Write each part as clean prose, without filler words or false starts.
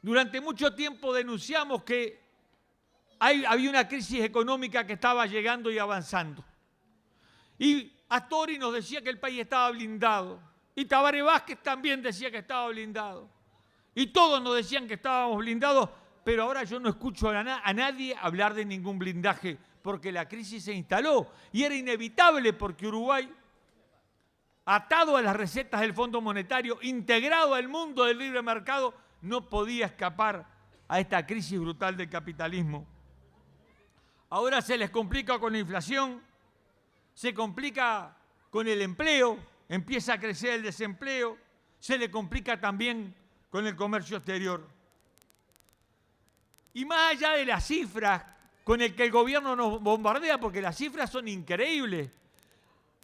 Durante mucho tiempo denunciamos que había una crisis económica que estaba llegando y avanzando. Y Astori nos decía que el país estaba blindado. Y Tabaré Vázquez también decía que estaba blindado. Y todos nos decían que estábamos blindados, pero ahora yo no escucho a nadie hablar de ningún blindaje, porque la crisis se instaló y era inevitable porque Uruguay, atado a las recetas del Fondo Monetario, integrado al mundo del libre mercado, no podía escapar a esta crisis brutal del capitalismo. Ahora se les complica con la inflación, se complica con el empleo, empieza a crecer el desempleo, se le complica también con el comercio exterior. Y más allá de las cifras con el que el gobierno nos bombardea, porque las cifras son increíbles.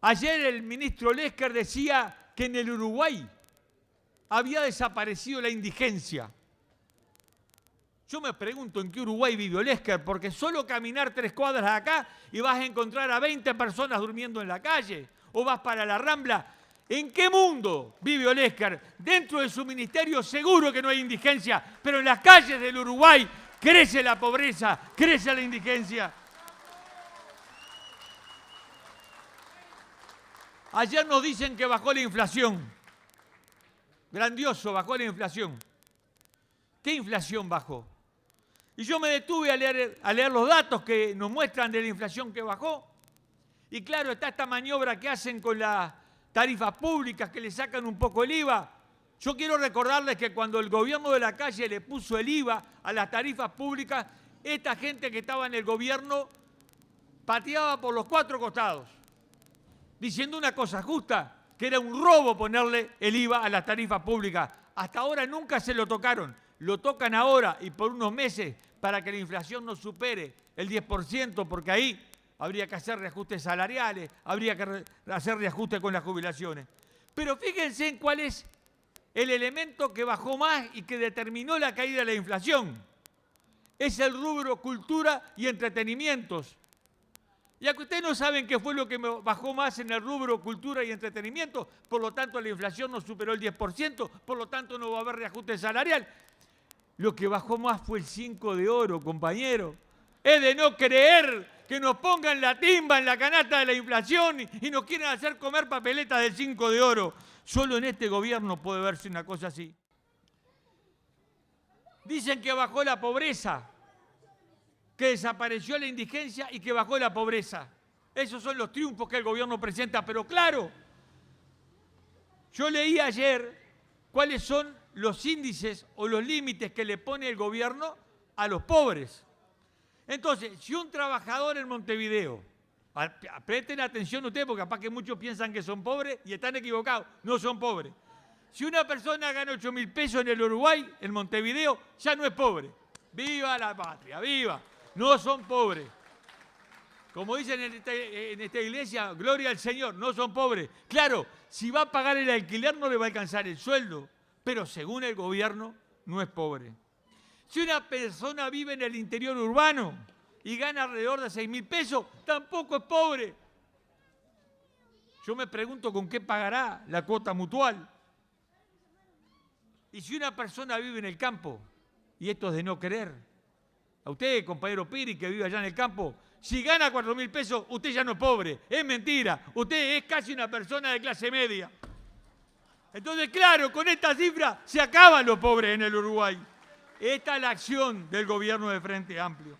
Ayer el ministro Lesker decía que en el Uruguay había desaparecido la indigencia. Yo me pregunto en qué Uruguay vive Lesker, porque solo caminar 3 cuadras de acá y vas a encontrar a 20 personas durmiendo en la calle, o vas para la Rambla. ¿En qué mundo vive Lesker? Dentro de su ministerio seguro que no hay indigencia, pero en las calles del Uruguay crece la pobreza, crece la indigencia. Ayer nos dicen que bajó la inflación. Grandioso, bajó la inflación. ¿Qué inflación bajó? Y yo me detuve a leer los datos que nos muestran de la inflación que bajó. Y claro, está esta maniobra que hacen con las tarifas públicas, que le sacan un poco el IVA. Yo quiero recordarles que cuando el gobierno de la calle le puso el IVA a las tarifas públicas, esta gente que estaba en el gobierno pateaba por los 4 costados, diciendo una cosa justa, que era un robo ponerle el IVA a las tarifas públicas. Hasta ahora nunca se lo tocaron, lo tocan ahora y por unos meses para que la inflación no supere el 10%, porque ahí habría que hacer reajustes salariales, habría que hacer reajustes con las jubilaciones. Pero fíjense en cuál es el elemento que bajó más y que determinó la caída de la inflación. Es el rubro cultura y entretenimientos. Ya que ustedes no saben qué fue lo que bajó más en el rubro cultura y entretenimiento, por lo tanto la inflación no superó el 10%, por lo tanto no va a haber reajuste salarial. Lo que bajó más fue el 5 de oro, compañero. Es de no creer que nos pongan la timba en la canasta de la inflación y nos quieren hacer comer papeletas del 5 de oro. Solo en este gobierno puede verse una cosa así. Dicen que bajó la pobreza, que desapareció la indigencia y que bajó la pobreza. Esos son los triunfos que el gobierno presenta, pero claro, yo leí ayer cuáles son los índices o los límites que le pone el gobierno a los pobres. Entonces, si un trabajador en Montevideo, presten atención ustedes porque capaz que muchos piensan que son pobres y están equivocados, no son pobres. Si una persona gana 8.000 pesos en el Uruguay, en Montevideo, ya no es pobre. ¡Viva la patria! ¡Viva! No son pobres. Como dicen en esta iglesia, gloria al Señor, no son pobres. Claro, si va a pagar el alquiler no le va a alcanzar el sueldo, pero según el gobierno no es pobre. Si una persona vive en el interior urbano y gana alrededor de 6.000 pesos, tampoco es pobre. Yo me pregunto con qué pagará la cuota mutual. Y si una persona vive en el campo, y esto es de no querer, a usted, compañero Piri, que vive allá en el campo, si gana 4.000 pesos, usted ya no es pobre. Es mentira. Usted es casi una persona de clase media. Entonces, claro, con esta cifra se acaban los pobres en el Uruguay. Esta es la acción del gobierno de Frente Amplio.